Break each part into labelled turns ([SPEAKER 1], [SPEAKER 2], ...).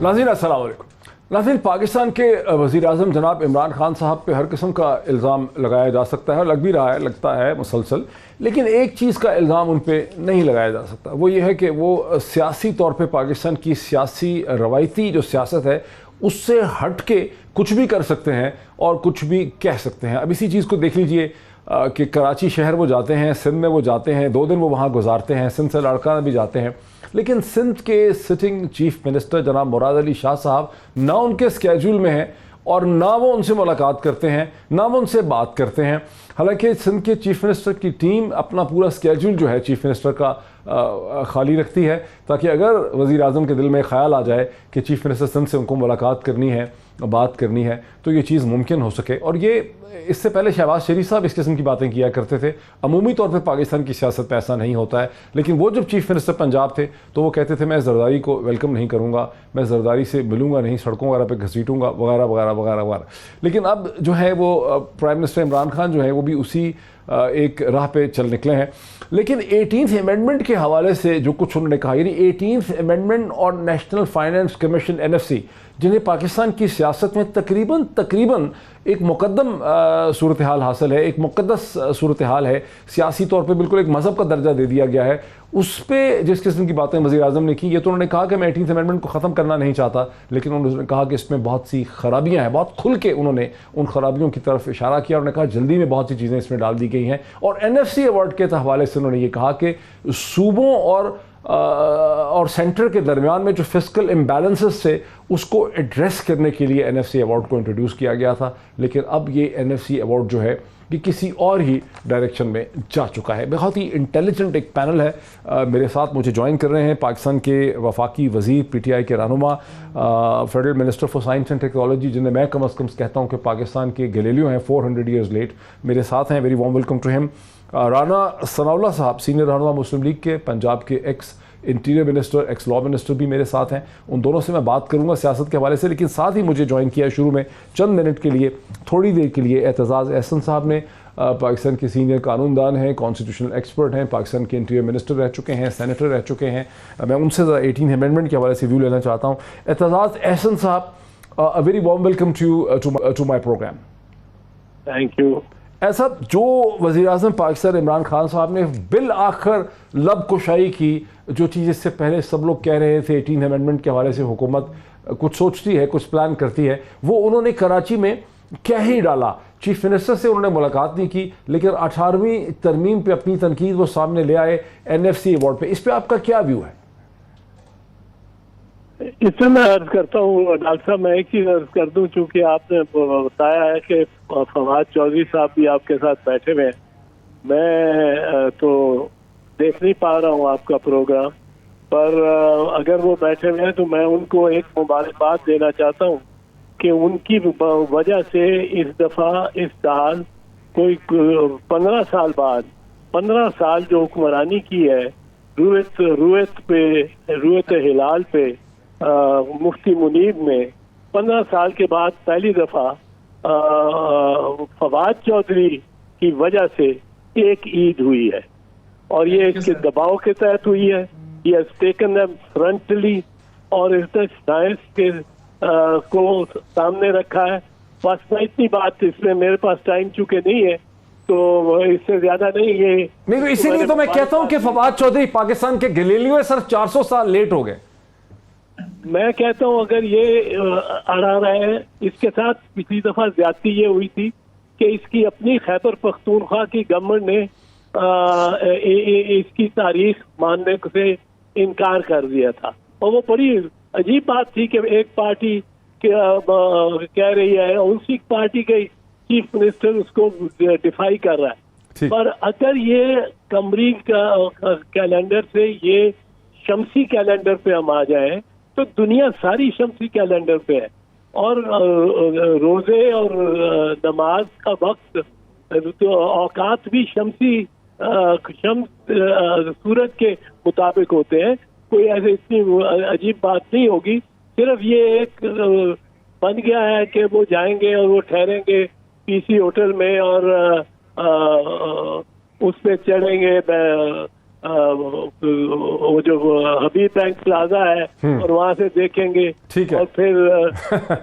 [SPEAKER 1] नाज़रीन अस्सलाम वालेकुम। नाज़रीन, पाकिस्तान के वज़ीर आज़म जनाब इमरान खान साहब पे हर किस्म का इल्ज़ाम लगाया जा सकता है, लग भी रहा है, लगता है मुसलसल, लेकिन एक चीज़ का इल्ज़ाम उन पर नहीं लगाया जा सकता। वो ये है कि वो सियासी तौर पर पाकिस्तान की सियासी रवायती जो सियासत है उससे हट के कुछ भी कर सकते हैं और कुछ भी कह सकते हैं। अब इसी चीज़ को देख लीजिए कि कराची शहर वो जाते हैं, सिंध में वो जाते हैं, 2 दिन वो वहाँ गुजारते हैं, सिंध से लाड़काना भी जाते हैं, लेकिन सिंध के सिटिंग चीफ मिनिस्टर जनाब मुराद अली शाह साहब ना उनके स्केड्यूल में हैं और ना वो उनसे मुलाकात करते हैं, ना वो उनसे बात करते हैं। हालांकि सिंध के चीफ मिनिस्टर की टीम अपना पूरा स्केड्यूल जो है चीफ मिनिस्टर का खाली रखती है, ताकि अगर वज़ीर आज़म के दिल में ख्याल आ जाए कि चीफ मिनिस्टर सिंध से उनको मुलाकात करनी है, बात करनी है, तो ये चीज़ मुमकिन हो सके। और ये इससे पहले शहबाज शरीफ साहब इस किस्म की बातें किया करते थे। अमूमी तौर पे पाकिस्तान की सियासत में ऐसा नहीं होता है, लेकिन वो जब चीफ मिनिस्टर पंजाब थे तो वो कहते थे मैं जरदारी को वेलकम नहीं करूँगा, मैं जरदारी से मिलूँगा नहीं, सड़कों वगैरह पे घसीटूँगा वगैरह वगैरह वगैरह वगैरह। लेकिन अब जो है वो प्राइम मिनिस्टर इमरान खान जो है वो भी उसी एक राह पे चल निकले हैं। लेकिन 18th अमेंडमेंट के हवाले से जो कुछ उन्होंने कहा, यानी 18th अमेंडमेंट और नेशनल फाइनेंस कमीशन NFC, जिन्हें पाकिस्तान की सियासत में तकरीबन एक मुकद्दम सूरत हाल हासिल है, एक मुक़द्दस सूरत हाल है, सियासी तौर पे बिल्कुल एक मज़हब का दर्जा दे दिया गया है, उस पर जिस किस्म की बातें वज़ीर आज़म ने की, ये तो उन्होंने कहा कि मैं 18th अमेंडमेंट को ख़त्म करना नहीं चाहता, लेकिन उन्होंने कहा कि इसमें बहुत सी खराबियाँ हैं। बहुत खुल के उन्होंने उन खराबियों की तरफ इशारा किया। उन्होंने कहा जल्दी में बहुत सी चीज़ें इसमें डाल दी गई हैं। और NFC अवार्ड के हवाले से उन्होंने ये कहा कि सूबों और सेंटर के दरमियान में जो फिस्कल इम्बैलेंसेस थे उसको एड्रेस करने के लिए NFC अवार्ड को इंट्रोड्यूस किया गया था, लेकिन अब ये NFC अवार्ड जो है कि किसी और ही डायरेक्शन में जा चुका है। बहुत ही इंटेलिजेंट एक पैनल है। मेरे साथ मुझे ज्वाइन कर रहे हैं पाकिस्तान के वफाकी वज़ीर PTI के रहनुमा federal minister for science and technology, जिन्हें मैं कम अज़ कम कहता हूँ कि पाकिस्तान के गैलीलियो हैं 400 ईयर्स लेट। मेरे साथ हैं, very warm welcome to him, Rana Sanaullah साहब, सीनियर रहनुमा मुस्लिम लीग के, पंजाब के ex interior minister, ex law minister भी मेरे साथ हैं। उन दोनों से मैं बात करूंगा सियासत के हवाले से, लेकिन साथ ही मुझे ज्वाइन किया शुरू में चंद मिनट के लिए, थोड़ी देर के लिए, एतजाज़ एहसन साहब ने। पाकिस्तान के सीनियर कानूनदान हैं, कॉन्स्टिट्यूशनल एक्सपर्ट हैं, पाकिस्तान के इंटीरियर मिनिस्टर रह चुके हैं, सेनेटर रह चुके हैं। मैं उनसे 18th अमेंडमेंट के हवाले से व्यू लेना चाहता हूँ। एतजाज़ एहसन साहब, a very warm welcome to my programme.
[SPEAKER 2] Thank you.
[SPEAKER 1] ऐसा जो वज़ीर आज़म पाकिस्तान इमरान खान साहब ने बिल आखिर लब कुशाई की, जो चीज़ इससे पहले सब लोग कह रहे थे 18th अमेंडमेंट के हवाले से हुकूमत कुछ सोचती है, कुछ प्लान करती है, वो उन्होंने कराची में क्या ही डाला। चीफ मिनिस्टर से उन्होंने मुलाकात नहीं की, लेकिन 18वीं तरमीम पे अपनी तनकीद वो सामने ले आए NFC अवार्ड पे। इस पर आपका क्या व्यू है?
[SPEAKER 2] इसमें मैं अर्ज करता हूँ डॉक्टर साहब, मैं एक चीज अर्ज कर दूं, चूंकि आपने बताया है कि फवाद चौधरी साहब भी आपके साथ बैठे हुए हैं। मैं तो देख नहीं पा रहा हूँ आपका प्रोग्राम, पर अगर वो बैठे हुए हैं तो मैं उनको एक मुबारकबाद देना चाहता हूँ कि उनकी वजह से इस दफा इस साल कोई 15 साल बाद 15 साल जो हुक्मरानी की है रुयत हिलाल पे मुफ्ती मुनीब में, 15 साल के बाद पहली दफा फवाद चौधरी की वजह से एक ईद हुई है, और ये इसके दबाव के तहत हुई है। ये हैज टेकन देम फ्रंटली और इसने साइंस के को सामने रखा है। बस मैं इतनी बात, इसमें मेरे पास टाइम चूंकि नहीं है तो इससे ज्यादा नहीं। ये
[SPEAKER 1] नहीं, तो इसीलिए तो मैं कहता हूं कि फवाद चौधरी पाकिस्तान के गैलीलियो है सर, 400 साल लेट हो गए।
[SPEAKER 2] मैं कहता हूं अगर ये अड़ा रहे हैं, इसके साथ पिछली दफा ज्यादती ये हुई थी कि इसकी अपनी खैबर पख्तूनख्वा की गवर्नमेंट ने इसकी तारीख मानने से इनकार कर दिया था, और वो बड़ी अजीब बात थी कि एक पार्टी कह रही है, उसी पार्टी के चीफ मिनिस्टर उसको डिफाई कर रहा है। पर अगर ये कमरी का कैलेंडर से ये शमसी कैलेंडर पे हम आ जाए तो दुनिया सारी शमसी कैलेंडर पे है, और रोजे और नमाज का वक्त तो औकात भी शमसी सूरज के मुताबिक होते हैं। कोई ऐसे इतनी अजीब बात नहीं होगी। सिर्फ ये एक बन गया है कि वो जाएंगे और वो ठहरेंगे PC होटल में और उस पे चढ़ेंगे वो जो हबीब बैंक प्लाजा है और वहां से देखेंगे।
[SPEAKER 1] ठीक है।
[SPEAKER 2] और फिर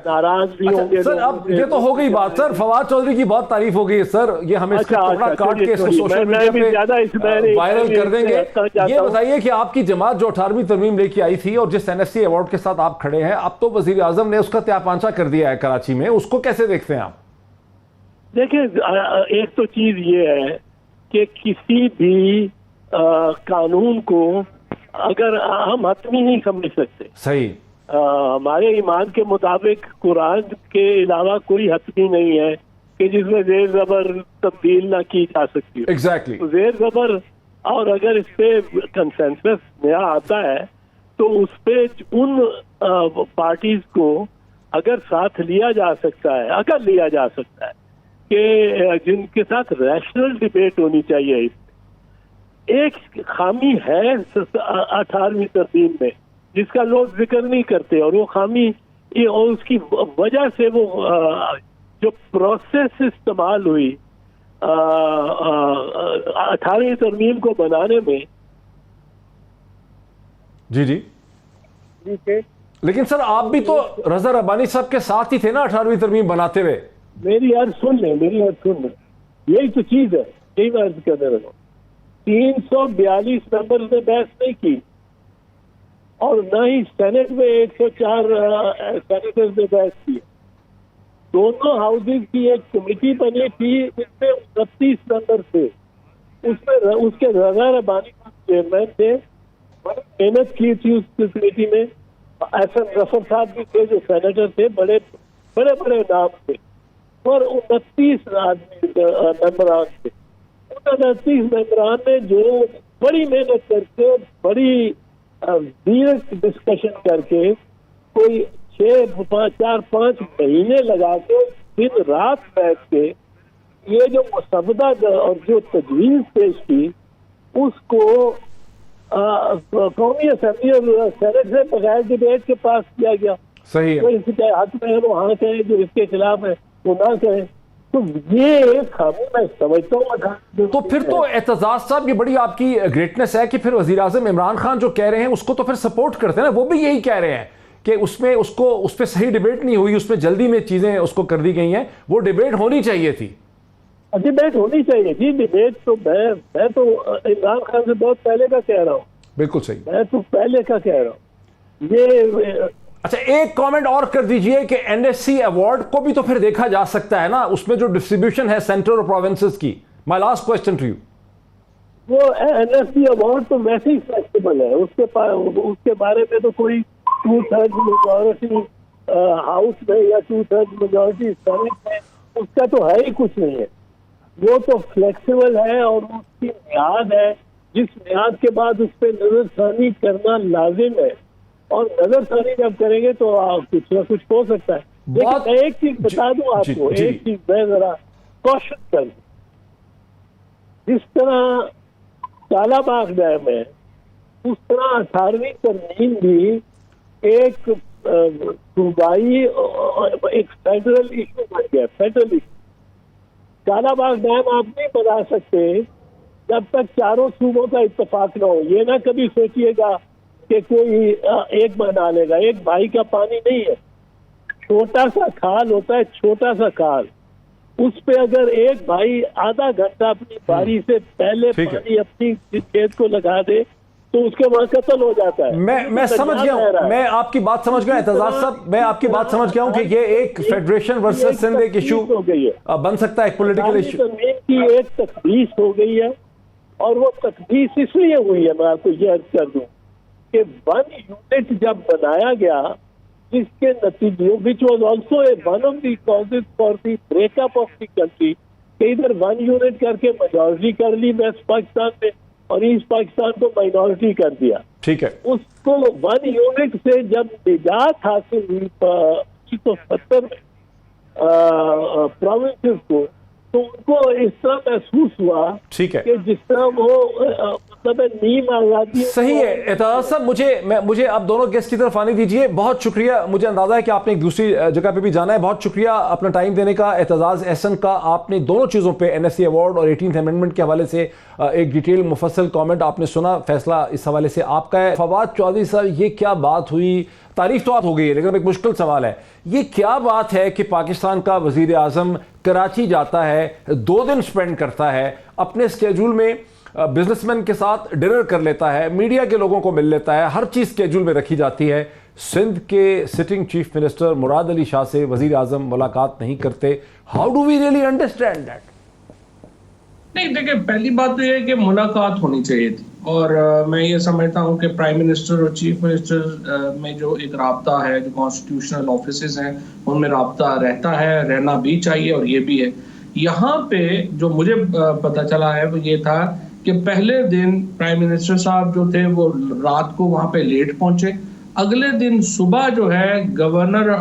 [SPEAKER 2] नाराज भी होंगे।
[SPEAKER 1] सर अब ये तो हो गई बात सर, फवाद चौधरी की बहुत तारीफ हो गई सर, ये हमें इसका टुकड़ा काट के इसको सोशल मीडिया पे वायरल कर देंगे। ये बताइए कि आपकी जमात जो 18वीं तरमीम लेके आई थी और जिस एनएससी अवार्ड के साथ आप खड़े हैं, अब तो वजीर आजम ने उसका त्यापांचा कर दिया है कराची में, उसको कैसे देखते हैं आप?
[SPEAKER 2] देखिए, एक तो चीज ये है कि किसी भी कानून को अगर हम हतमी नहीं समझ सकते।
[SPEAKER 1] सही।
[SPEAKER 2] हमारे ईमान के मुताबिक कुरान के अलावा कोई हतमी नहीं है कि जिसमें जेर जबर तब्दील ना की जा सकती है।
[SPEAKER 1] एग्जैक्टली।
[SPEAKER 2] तो जेर जबर, और अगर इस पे कंसेंसस नया आता है तो उस पे उन पार्टीज को अगर साथ लिया जा सकता है, अगर लिया जा सकता है कि जिनके साथ रैशनल डिबेट होनी चाहिए। एक खामी है 18वीं तरमीम में जिसका लोग जिक्र नहीं करते, और वो खामी और उसकी वजह से वो जो प्रोसेस इस्तेमाल हुई 18वीं तरमीम को बनाने में।
[SPEAKER 1] जी जी
[SPEAKER 2] ठीक है,
[SPEAKER 1] लेकिन सर आप भी तो रजा रब्बानी साहब के साथ ही थे ना 18वीं तरमीम बनाते हुए।
[SPEAKER 2] मेरी यार सुन ले, यही तो चीज है, यही मैं अर्ज करने लगा। 342 मेंबर ने बहस नहीं की और न ही सेनेट में 104 सेनेटर्स ने बहस की। दोनों हाउसेज की एक कमेटी बनी थी जिसमें 29 मेंबर थे। उसमें उसके रजा रब्बानी चेयरमैन थे, बड़ी मेहनत की थी उस कमेटी में। एहसन गफर साहब भी थे जो सेनेटर थे, बड़े बड़े बड़े नाम थे, और 29 आदमी मेंबरान थे। 29 मेंबरान ने जो बड़ी मेहनत करके, बड़ी डीप डिस्कशन करके, कोई 4-5 महीने लगा के दिन रात बैठ के ये जो मुसवदा और जो तजवीज पेश की उसको कौमी असेंबली और सेनेट से बगैर डिबेट के पास किया गया।
[SPEAKER 1] सही है।
[SPEAKER 2] तो इसके हक में है वो हाँ कहे, जो इसके खिलाफ है वो ना कहे। तो ये खामी मैं समझता हूँ।
[SPEAKER 1] तो फिर तो एतजाज साहब, ये बड़ी आपकी ग्रेटनेस है कि फिर वजीर आजम इमरान खान जो कह रहे हैं उसको तो फिर सपोर्ट करते हैं ना। वो भी यही कह रहे हैं कि उसमें उस पर सही डिबेट नहीं हुई, उसमें जल्दी में चीजें उसको कर दी गई हैं, वो डिबेट होनी चाहिए थी।
[SPEAKER 2] डिबेट होनी चाहिए जी। डिबेट तो मैं तो इमरान खान से बहुत पहले का कह रहा हूँ।
[SPEAKER 1] बिल्कुल सही।
[SPEAKER 2] मैं तो पहले का कह रहा हूँ ये।
[SPEAKER 1] अच्छा, एक कमेंट और कर दीजिए कि एनएससी अवार्ड को भी तो फिर देखा जा सकता है ना, उसमें जो डिस्ट्रीब्यूशन है सेंटर और प्रोविंसेस की। My last question to you.
[SPEAKER 2] वो एनएससी अवार्ड तो वैसे ही फ्लेक्सिबल है, उसके बारे में तो कोई 2/3 मेजॉरिटी हाउस में या 2/3 मेजॉरिटी सेनेट में उसका तो है ही कुछ नहीं है। वो तो फ्लेक्सिबल है और उसकी मियाद है, जिस मियाद के बाद उस पर नजरसानी करना लाजिम है, और नजरसानी जब करेंगे तो कुछ ना कुछ हो सकता है। लेकिन मैं एक चीज बता दूं आपको, एक चीज मैं जरा कॉशन कर दूं। जिस तरह कालाबाग डैम है, उस तरह 18वीं तरमीम भी एक सूबाई एक फेडरल इशू बन गया। फेडरल इशू कालाबाग डैम आप नहीं बना सकते जब तक चारों सूबों का इत्तेफाक ना हो। ये ना कभी सोचिएगा कि कोई एक बना लेगा। एक भाई का पानी नहीं है, छोटा सा खाल होता है, छोटा सा खाल। उस पे अगर एक भाई आधा घंटा अपनी बारी से पहले पानी अपनी खेत को लगा दे तो उसके वहां कत्ल हो जाता है।
[SPEAKER 1] मैं समझ गया हूँ, मैं आपकी बात समझ गया एतजाज साहब, मैं आपकी बात समझ गया हूँ कि ये एक फेडरेशन वर्सेस सिंध एक इशू हो गई है, बन सकता है एक पॉलिटिकल इशू
[SPEAKER 2] की एक तकदीस हो गई है। और वो तकदीस इसलिए हुई है, मैं आपको ये अर्ज कर दूं कि 1 यूनिट जब बनाया गया, जिसके नतीजे which was also one of the causes for the breakup of the country, कि इधर 1 यूनिट करके मेजॉरिटी कर ली वेस्ट पाकिस्तान में और ईस्ट पाकिस्तान को माइनॉरिटी कर दिया।
[SPEAKER 1] ठीक है।
[SPEAKER 2] उसको 1 यूनिट से जब निजात हासिल हुई 1970 में प्रोविंसेस को, तो उनको इस तरह महसूस हुआ
[SPEAKER 1] ठीक है
[SPEAKER 2] कि जिस तरह वो मतलब नीम आजादी।
[SPEAKER 1] सही है एतजाज साहब, मुझे आप दोनों गेस्ट की तरफ आने दीजिए। बहुत शुक्रिया, मुझे अंदाजा है कि आपने एक दूसरी जगह पे भी जाना है। बहुत शुक्रिया अपना टाइम देने का एतजाज एहसन का। आपने दोनों चीज़ों पे एनएससी अवार्ड और 18th अमेंडमेंट के हवाले से एक डिटेल मुफस्सल कमेंट आपने सुना, फैसला इस हवाले से आपका है। फवाद चौधरी साहब, ये क्या बात हुई? तारीफ तो आप हो गई है, लेकिन एक मुश्किल सवाल है, ये क्या बात है कि पाकिस्तान का वजीर आजम कराची जाता है, 2 दिन स्पेंड करता है, अपने स्केड्यूल में बिजनेसमैन के साथ डिनर कर लेता है, मीडिया के लोगों को मिल लेता है, हर चीज़ स्केड्यूल में रखी जाती है, सिंध के sitting chief minister Murad Ali Shah से वजीर आजम मुलाकात नहीं करते? How do we really understand that?
[SPEAKER 3] नहीं, देखिए, पहली बात तो यह है कि मुलाकात होनी चाहिए थी, और मैं ये समझता हूँ कि प्राइम मिनिस्टर और चीफ मिनिस्टर में जो एक राब्ता है, जो कॉन्स्टिट्यूशनल ऑफिसेज हैं उनमें राब्ता रहता है, रहना भी चाहिए, और ये भी है। यहाँ पे जो मुझे पता चला है वो ये था कि पहले दिन प्राइम मिनिस्टर साहब जो थे वो रात को वहाँ पे लेट पहुंचे। अगले दिन सुबह जो है गवर्नर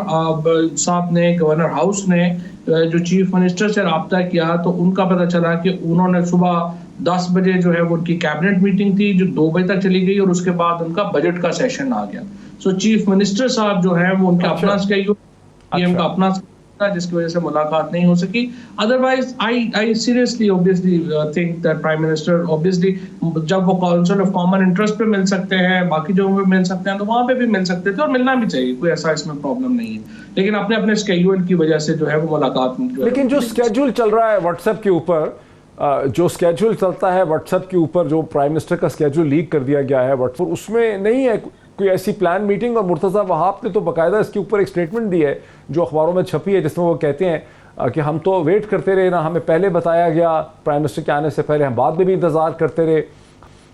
[SPEAKER 3] साहब ने, गवर्नर हाउस ने जो चीफ मिनिस्टर से रब्ता किया, तो उनका पता चला कि उन्होंने सुबह 10 बजे जो है वो उनकी कैबिनेट मीटिंग थी जो 2 बजे तक चली गई, और उसके बाद उनका बजट का सेशन आ गया। सो चीफ मिनिस्टर साहब जो है वो उनका अपना स्केड्यूल, पीएम का अपना था, जिसकी वजह से मुलाकात नहीं हो सकी। Otherwise I seriously obviously think that prime minister obviously जब वो काउंसिल ऑफ कॉमन इंटरेस्ट पे मिल सकते हैं, बाकी जगहों पे मिल सकते हैं, तो वहां पे भी मिल सकते थे, और मिलना भी चाहिए, कोई ऐसा इसमें प्रॉब्लम नहीं है। लेकिन अपने अपने स्केड्यूल की वजह से जो है वो मुलाकात नहीं।
[SPEAKER 1] लेकिन जो स्केड्यूल चल रहा है व्हाट्सएप के ऊपर, जो स्केड्यूल चलता है व्हाट्सएप के ऊपर, जो प्राइम मिनिस्टर का स्केड्यूल लीक कर दिया गया है व्हाट्सएप, उसमें नहीं है कोई ऐसी प्लान मीटिंग। और मुर्तज़ा वहाब ने तो बाकायदा इसके ऊपर एक स्टेटमेंट दी है जो अखबारों में छपी है, जिसमें वो कहते हैं कि हम तो वेट करते रहे ना, हमें पहले बताया गया प्राइम मिनिस्टर के आने से पहले, हम बाद में भी इंतज़ार करते रहे,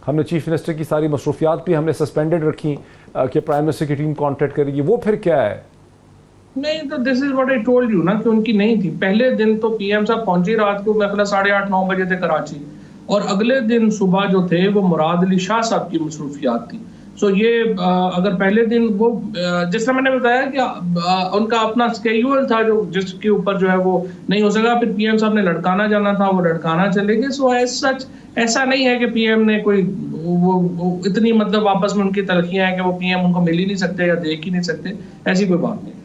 [SPEAKER 1] हमने चीफ मिनिस्टर की सारी मसरूफियात भी हमने सस्पेंडेड रखी कि प्राइम मिनिस्टर की टीम कॉन्टेक्ट करेगी। वो फिर क्या है?
[SPEAKER 3] नहीं, तो this is what I told you ना, कि उनकी नहीं थी। पहले दिन तो पीएम साहब पहुंचे रात को, मैं 8:30-9 बजे थे कराची, और अगले दिन सुबह जो थे वो मुराद अली शाह साहब की मसरूफियात थी। सो ये अगर पहले दिन वो जिस तरह मैंने बताया कि उनका अपना स्केड्यूल था जो जिसके ऊपर जो है वो नहीं हो सका, फिर पीएम साहब ने लड़काना जाना था, वो लड़काना चले गए। सो सच ऐसा नहीं है कि पीएम ने कोई वो इतनी मतलब आपस में उनकी तलखियां हैं कि वो पीएम उनको मिल ही नहीं सकते या देख ही नहीं सकते, ऐसी कोई बात नहीं।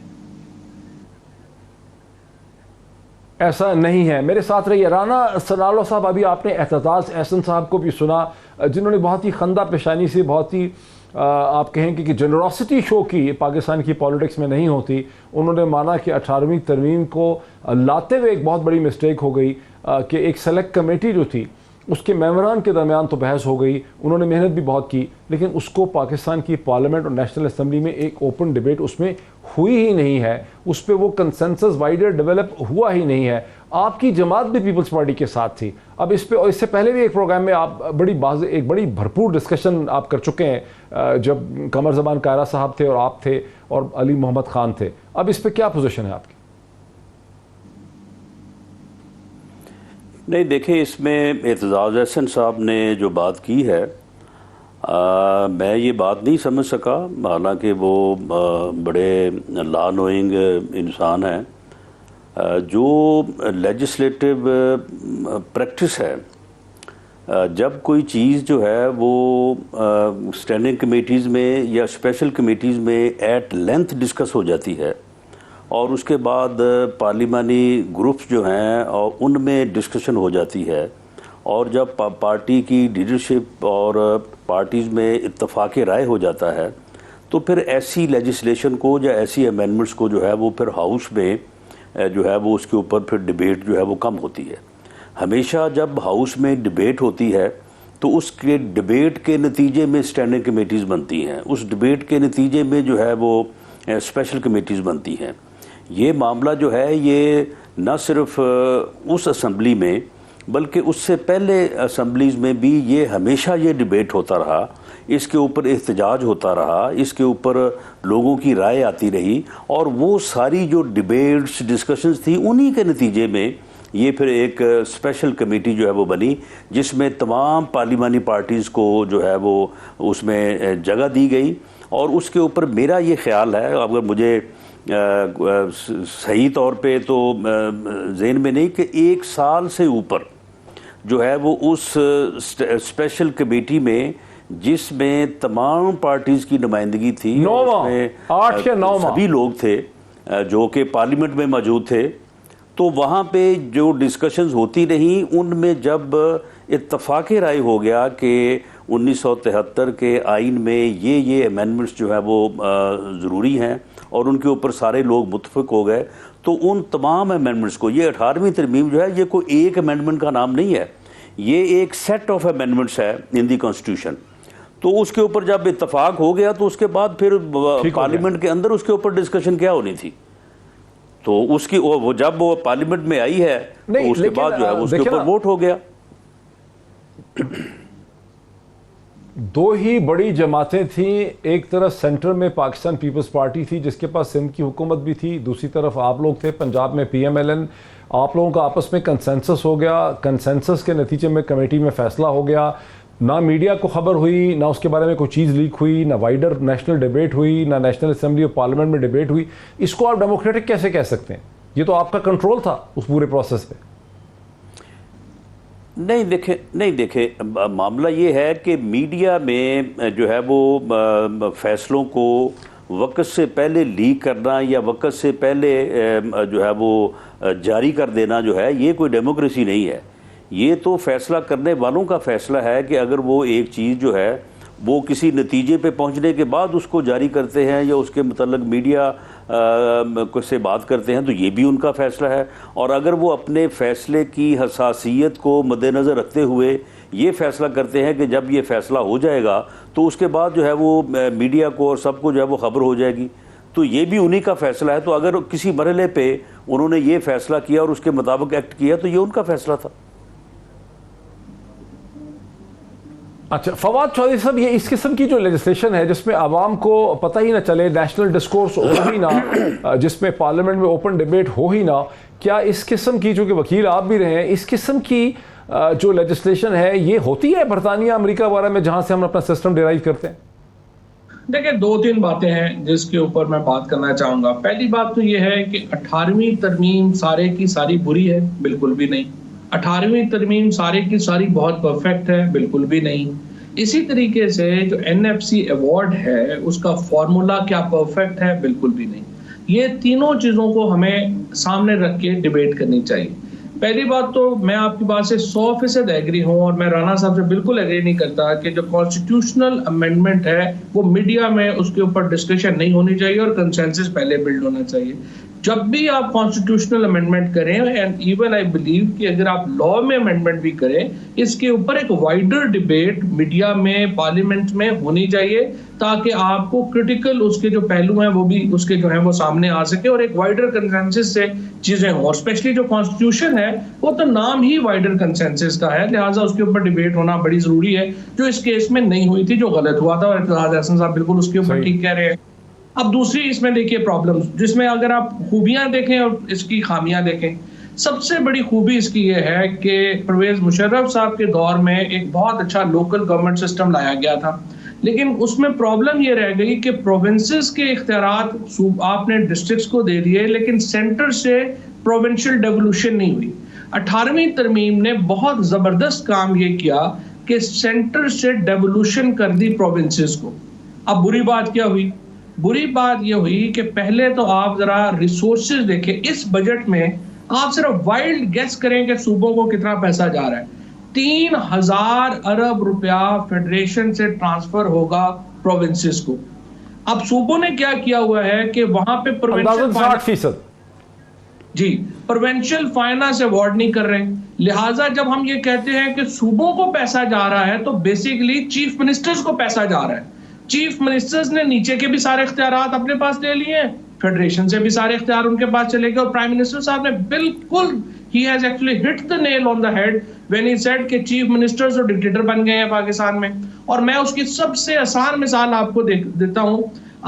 [SPEAKER 1] ऐसा नहीं है। मेरे साथ रहिए राना सनालो साहब। अभी आपने एतजाज एहसन साहब को भी सुना, जिन्होंने बहुत ही खंदा पेशानी से, बहुत ही आप कहेंगे कि जनरॉसिटी शो की पाकिस्तान की पॉलिटिक्स में नहीं होती। उन्होंने माना कि 18वीं तरमीम को लाते हुए एक बहुत बड़ी मिस्टेक हो गई कि एक सेलेक्ट कमेटी जो थी उसके मेंबरान के दरमियान तो बहस हो गई, उन्होंने मेहनत भी बहुत की, लेकिन उसको पाकिस्तान की पार्लियामेंट और नेशनल असम्बली में एक ओपन डिबेट उसमें हुई ही नहीं है, उस पर वो कंसेंसस वाइडर डेवलप हुआ ही नहीं है। आपकी जमात भी पीपल्स पार्टी के साथ थी। अब इस पे, और इससे पहले भी एक प्रोग्राम में आप एक बड़ी भरपूर डिस्कशन आप कर चुके हैं जब कमर ज़बान कायरा साहब थे और आप थे और अली मोहम्मद खान थे। अब इस पे क्या पोजीशन है आपकी?
[SPEAKER 4] नहीं, देखिए, इसमें एतजाज एहसन साहब ने जो बात की है, मैं ये बात नहीं समझ सका, हालांकि वो बड़े लॉ नोइंग इंसान हैं। जो लेजिस्लेटिव प्रैक्टिस है, जब कोई चीज़ जो है वो स्टैंडिंग कमेटीज़ में या स्पेशल कमेटीज़ में एट लेंथ डिस्कस हो जाती है, और उसके बाद पार्लिमानी ग्रुप्स जो हैं और उनमें डिस्कशन हो जाती है, और जब पार्टी की लीडरशिप और पार्टीज़ में इत्तफाक़ राय हो जाता है, तो फिर ऐसी लेजिस्लेशन को या ऐसी अमेंडमेंट्स को जो है वो फिर हाउस में जो है वो उसके ऊपर फिर डिबेट जो है वो कम होती है। हमेशा जब हाउस में डिबेट होती है तो उसके डिबेट के नतीजे में स्टैंडिंग कमेटीज़ बनती हैं, उस डिबेट के नतीजे में जो है वो स्पेशल कमेटीज़ बनती हैं। ये मामला जो है ये न सिर्फ उस असम्बली में बल्कि उससे पहले असम्बलीज़ में भी ये हमेशा ये डिबेट होता रहा, इसके ऊपर एहतजाज होता रहा, इसके ऊपर लोगों की राय आती रही, और वो सारी जो डिबेट्स डिस्कशंस थी उन्हीं के नतीजे में ये फिर एक स्पेशल कमेटी जो है वो बनी, जिसमें तमाम पार्लिमानी पार्टीज़ को जो है वो उसमें जगह दी गई। और उसके ऊपर मेरा ये ख्याल है, अगर मुझे सही तौर पे तो ज़हन में नहीं कि 1 साल से ऊपर जो है वो उस स्पेशल कमेटी में जिसमें तमाम पार्टीज की नुमाइंदगी थी,
[SPEAKER 1] 8 या 9
[SPEAKER 4] सभी लोग थे जो कि पार्लियामेंट में मौजूद थे, तो वहाँ पे जो डिस्कशंस होती रहीं उनमें जब इत्तफाक राय हो गया कि 1973 के आइन में ये अमेंडमेंट्स जो है वो ज़रूरी हैं और उनके ऊपर सारे लोग मुतफिक हो गए, तो उन तमाम अमेंडमेंट्स को, ये 18वीं तरमीम जो है ये कोई एक अमेंडमेंट का नाम नहीं है, ये एक सेट ऑफ अमेंडमेंट्स है इन दी कॉन्स्टिट्यूशन। तो उसके ऊपर जब इत्तफाक हो गया तो उसके बाद फिर पार्लियामेंट के अंदर उसके ऊपर डिस्कशन क्या होनी थी, तो उसकी वो जब वो पार्लियामेंट में आई है तो उसके बाद जो है उसके ऊपर वोट हो गया।
[SPEAKER 1] 2 ही बड़ी जमातें थीं, एक तरफ सेंटर में पाकिस्तान पीपल्स पार्टी थी जिसके पास सिंध की हुकूमत भी थी, दूसरी तरफ आप लोग थे पंजाब में PMLN। आप लोगों का आपस में कंसेंसस हो गया, कंसेंसस के नतीजे में कमेटी में फैसला हो गया, ना मीडिया को खबर हुई, ना उसके बारे में कोई चीज़ लीक हुई, ना वाइडर नेशनल डिबेट हुई, ना नेशनल असेंबली और पार्लियामेंट में डिबेट हुई। इसको आप डेमोक्रेटिक कैसे कह सकते हैं? ये तो आपका कंट्रोल था उस पूरे प्रोसेस पे।
[SPEAKER 4] नहीं देखे मामला ये है कि मीडिया में जो है वो फैसलों को वक्त से पहले लीक करना या वक्त से पहले जो है वो जारी कर देना जो है, ये कोई डेमोक्रेसी नहीं है। ये तो फैसला करने वालों का फैसला है कि अगर वो एक चीज़ जो है वो किसी नतीजे पे पहुंचने के बाद उसको जारी करते हैं या उसके मतलब मीडिया से बात करते हैं, तो ये भी उनका फ़ैसला है। और अगर वो अपने फ़ैसले की हसासियत को मद्देनज़र रखते हुए ये फ़ैसला करते हैं कि जब ये फ़ैसला हो जाएगा तो उसके बाद जो है वो मीडिया को और सबको जो है वो ख़बर हो जाएगी, तो ये भी उन्हीं का फ़ैसला है। तो अगर किसी मरहले पे उन्होंने ये फ़ैसला किया और उसके मुताबिक एक्ट किया तो ये उनका फ़ैसला था।
[SPEAKER 1] अच्छा फवाद चौधरी साहब, ये इस किस्म की जो लेजिस्लेशन है जिसमें आवाम को पता ही ना चले, नेशनल डिस्कोर्स हो ही ना, जिसमें पार्लियामेंट में ओपन डिबेट हो ही ना, क्या इस किस्म की, जो कि वकील आप भी रहे हैं, इस किस्म की जो लेजिस्लेशन है ये होती है बरतानिया अमेरिका वगैरह में जहां से हम अपना सिस्टम डिराइव करते हैं?
[SPEAKER 3] देखिए 2-3 बातें हैं जिसके ऊपर मैं बात करना चाहूंगा। पहली बात तो ये है कि 18वीं तरमीम सारे की सारी बुरी है, बिल्कुल भी नहीं। 18वीं तरमीम सारे की सारी बहुत परफेक्ट है, बिल्कुल भी नहीं। इसी तरीके से जो NFC अवार्ड है उसका फॉर्मूला क्या परफेक्ट है, बिल्कुल भी नहीं। ये तीनों चीजों को हमें सामने रख के डिबेट करनी चाहिए। पहली बात तो मैं आपकी बात से 100% एग्री हूं और मैं राणा साहब से बिल्कुल एग्री नहीं करता कि जो कॉन्स्टिट्यूशनल अमेंडमेंट है वो मीडिया में उसके ऊपर डिस्कशन नहीं होनी चाहिए और कंसेंसस पहले बिल्ड होना चाहिए। जब भी आप कॉन्स्टिट्यूशनल अमेंडमेंट करें, एंड इवन आई बिलीव कि अगर आप लॉ में अमेंडमेंट भी करें, इसके ऊपर एक वाइडर डिबेट मीडिया में, पार्लियामेंट में होनी चाहिए ताकि आपको क्रिटिकल उसके जो पहलू हैं वो भी उसके जो है वो सामने आ सके और एक वाइडर कंसेंसस से चीजें हों। और स्पेशली जो कॉन्स्टिट्यूशन है वो तो नाम ही वाइडर कंसेंसस का है, लिहाजा उसके ऊपर डिबेट होना बड़ी जरूरी है, जो इस केस में नहीं हुई थी, जो गलत हुआ था। और इर्तिजाज अहसन साहब बिल्कुल उसके ऊपर ठीक कह रहे हैं। अब दूसरी इसमें देखिए प्रॉब्लम, जिसमें अगर आप खूबियां देखें और इसकी खामियां देखें, सबसे बड़ी खूबी इसकी ये है कि परवेज मुशर्रफ साहब के दौर में एक बहुत अच्छा लोकल गवर्नमेंट सिस्टम लाया गया था, लेकिन उसमें प्रॉब्लम ये रह गई कि प्रोविंसेस के इख्तियारात आपने डिस्ट्रिक्ट्स को दे दिए, लेकिन सेंटर से प्रोविंशियल डेवोल्यूशन नहीं हुई। 18वीं तरमीम ने बहुत जबरदस्त काम ये किया कि सेंटर से डेवोल्यूशन कर दी प्रोविंसेस को। अब बुरी बात क्या हुई? बुरी बात यह हुई कि पहले तो आप जरा रिसोर्सेज देखें, इस बजट में आप सिर्फ वाइल्ड गेस करें कि सूबों को कितना पैसा जा रहा है। 3000 अरब रुपया फेडरेशन से ट्रांसफर होगा प्रोविंसेस को। अब सूबों ने क्या किया हुआ है कि वहां पे प्रोविंशियल फाइनेंस अवार्ड नहीं कर रहे, लिहाजा जब हम ये कहते हैं कि सूबों को पैसा जा रहा है तो बेसिकली चीफ मिनिस्टर्स को पैसा जा रहा है। चीफ मिनिस्टर्स ने नीचे के भी सारे इख्तियारात अपने पास ले लिए हैं, फेडरेशन से भी सारे इख्तियार उनके पास चले गए, और प्राइम मिनिस्टर साहब ने बिल्कुल he has actually hit the nail on the head when he said कि चीफ मिनिस्टर्स और डिक्टेटर बन गए हैं पाकिस्तान में। और मैं उसकी सबसे आसान मिसाल आपको देता हूं।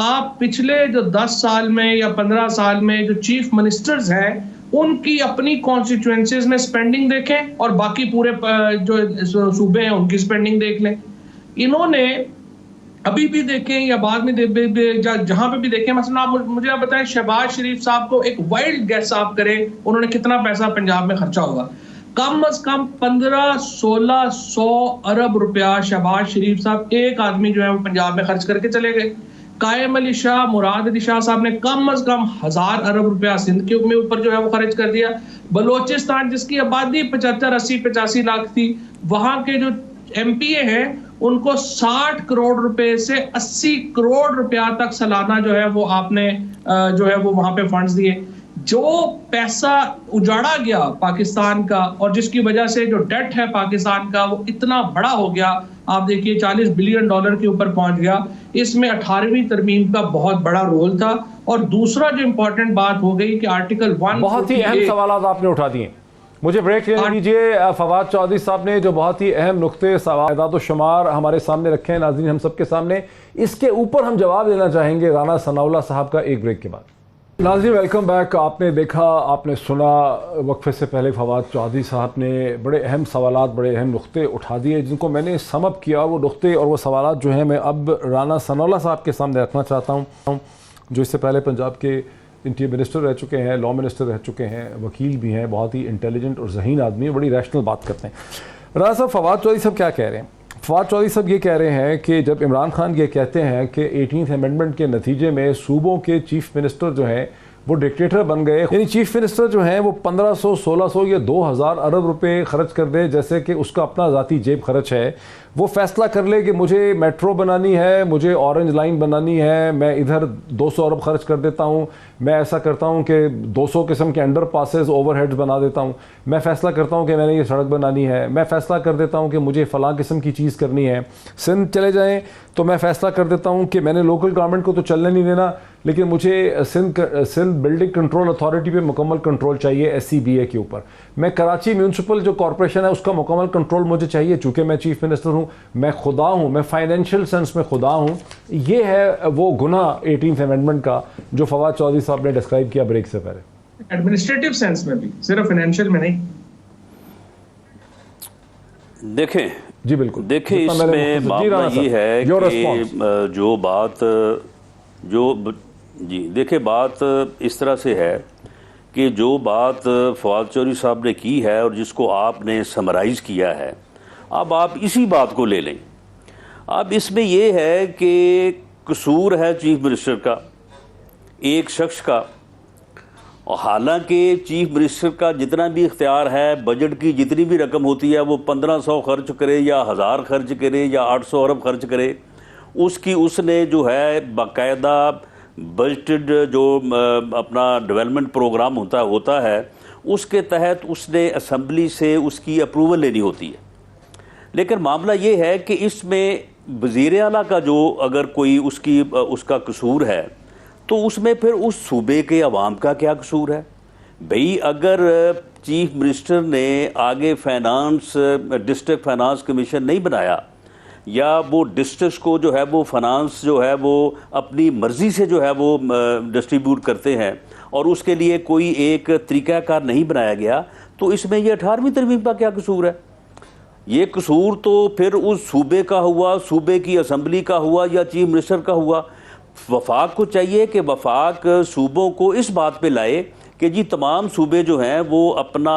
[SPEAKER 3] आप पिछले जो 10 साल में या 15 साल में जो चीफ मिनिस्टर्स हैं उनकी अपनी कॉन्स्टिट्यूएंसीज में स्पेंडिंग देखें और बाकी पूरे जो सूबे हैं उनकी स्पेंडिंग देख लें। इन्होंने अभी भी देखें या बाद में जहां पे भी देखें, मसलन आप मुझे आप बताएं, शहबाज शरीफ साहब को एक वाइल्ड गेस आप करें, उन्होंने कितना पैसा पंजाब में खर्चा होगा? कम अज कम 1500-1600 अरब रुपया शहबाज शरीफ साहब एक आदमी जो है वो पंजाब में खर्च करके चले गए। कायम अली शाह, मुराद अली शाह साहब ने कम अज कम 1000 अरब रुपया सिंध के ऊपर जो है वो खर्च कर दिया। बलोचिस्तान जिसकी आबादी 75, 80, 85 लाख थी, वहां के जो MPA हैं उनको 60 करोड़ रुपए से 80 करोड़ रुपया तक सालाना जो है वो आपने जो है वो वहां पे फंड्स दिए। जो पैसा उजाड़ा गया पाकिस्तान का और जिसकी वजह से जो डेट है पाकिस्तान का वो इतना बड़ा हो गया, आप देखिए $40 बिलियन के ऊपर पहुंच गया। इसमें 18वीं तरमीम का बहुत बड़ा रोल था। और दूसरा जो इंपॉर्टेंट बात हो गई कि आर्टिकल 1
[SPEAKER 1] बहुत ही अहम सवाल आपने उठा दिए, मुझे ब्रेक लेने दीजिए। फवाद चौधरी साहब ने जो बहुत ही अहम नुक्ते सवाल शुमार हमारे सामने रखे हैं नाज़रीन हम सबके सामने, इसके ऊपर हम जवाब देना चाहेंगे राना सनाउल्लाह साहब का एक ब्रेक के बाद। नाज़रीन वेलकम बैक। आपने देखा, आपने सुना, वक्फे से पहले फवाद चौधरी साहब ने बड़े अहम सवालात, बड़े अहम नुक्ते उठा दिए जिनको मैंने समअप किया। वो नुक्ते और वो सवालात जो हैं मैं अब राना सनाउल्लाह साहब के सामने रखना चाहता हूँ, जो इससे पहले पंजाब के इंटीरियर मिनिस्टर रह चुके हैं, लॉ मिनिस्टर रह चुके हैं, वकील भी हैं, बहुत ही इंटेलिजेंट और ज़हीन आदमी है, बड़ी रैशनल बात करते हैं। राना साहब, फवाद चौधरी साहब क्या कह रहे हैं? फवाद चौधरी साहब ये कह रहे हैं कि जब इमरान खान ये कहते हैं कि 18th अमेंडमेंट के नतीजे में सूबों के चीफ मिनिस्टर जो हैं वो डिक्टेटर बन गए, यानी चीफ मिनिस्टर जो हैं वो 1500, 1600 या 2000 अरब रुपए खर्च कर दे, जैसे कि उसका अपना ज़ाती जेब खर्च है। वो फैसला कर ले कि मुझे मेट्रो बनानी है, मुझे ऑरेंज लाइन बनानी है, मैं इधर 200 अरब खर्च कर देता हूँ, मैं ऐसा करता हूँ कि 200 किस्म के अंडर पासेस, ओवरहेड्स बना देता हूँ, मैं फ़ैसला करता हूँ कि मैंने ये सड़क बनानी है, मैं फ़ैसला कर देता हूँ कि मुझे फ़लाँ किस्म की चीज़ करनी है। सिंध चले जाएँ तो मैं फ़ैसला कर देता हूँ कि मैंने लोकल गवर्नमेंट को तो चलने नहीं देना, लेकिन मुझे सिंध बिल्डिंग कंट्रोल अथॉरिटी पे मुकम्मल कंट्रोल चाहिए SCBA के ऊपर। मैं कराची म्यूनसिपल जो कॉरपोरेशन है उसका मुकम्मल कंट्रोल मुझे चाहिए, चूँकि मैं चीफ मिनिस्टर हूँ, मैं खुदा हूँ, मैं फाइनेंशियल सेंस में खुदा हूँ। ये है वो गुनाह 18th अमेंडमेंट का जो फवाद चौधरी साहब ने डिस्क्राइब किया ब्रेक से पहले।
[SPEAKER 3] एडमिनिस्ट्रेटिव सेंस में भी, सिर्फ फाइनेंशियल में नहीं।
[SPEAKER 4] देखें
[SPEAKER 1] जी बिल्कुल,
[SPEAKER 4] देखें इसमें मामला ये है कि देखिए बात इस तरह से है कि जो बात फवाद चौधरी साहब ने की है और जिसको आपने समराइज़ किया है, अब आप इसी बात को ले लें। अब इसमें यह है कि कसूर है चीफ मिनिस्टर का, एक शख्स का, और हालांकि चीफ मिनिस्टर का जितना भी इख्तियार है, बजट की जितनी भी रकम होती है वो 1500 खर्च करे या 1000 खर्च करे या 800 अरब खर्च करे, उसकी उसने जो है बाकायदा बजटेड जो अपना डेवलपमेंट प्रोग्राम होता है उसके तहत उसने असम्बली से उसकी अप्रूवल लेनी होती है। लेकिन मामला ये है कि इसमें वज़ीर आला का जो अगर कोई उसका कसूर है तो उसमें फिर उस सूबे के अवाम का क्या कसूर है? भाई अगर चीफ मिनिस्टर ने आगे डिस्ट्रिक्ट फाइनेंस कमीशन नहीं बनाया या वो डिस्ट्रिक्ट को जो है वो फाइनेंस जो है वो अपनी मर्ज़ी से जो है वो डिस्ट्रीब्यूट करते हैं और उसके लिए कोई एक तरीक़ाकार नहीं बनाया गया, तो इसमें ये 18वीं तरमीम का क्या कसूर है? ये कसूर तो फिर उस सूबे का हुआ, सूबे की असम्बली का हुआ या चीफ मिनिस्टर का हुआ। वफाक को चाहिए कि वफाक सूबों को इस बात पे लाए कि जी तमाम सूबे जो हैं वो अपना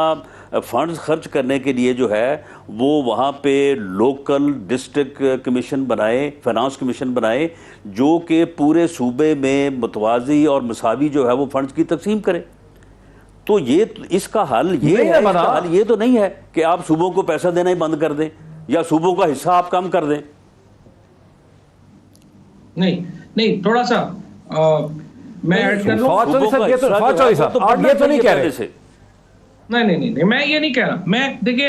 [SPEAKER 4] फंड्स खर्च करने के लिए जो है वो वहाँ पे लोकल डिस्ट्रिक्ट कमीशन बनाए, फाइनेंस कमीशन बनाए, जो कि पूरे सूबे में मुतवाज़ी और मसावी जो है वो फंड्स की तकसीम करे। तो ये इसका हल ये है, इसका हल ये तो नहीं है कि आप सूबों को पैसा देना ही बंद कर दें या सूबों का हिस्सा आप कम कर दें।
[SPEAKER 3] नहीं थोड़ा सा मैं ऐड कर लूं।
[SPEAKER 1] आप ये तो नहीं कह रहे।
[SPEAKER 3] नहीं, मैं ये नहीं कह रहा। मैं देखिए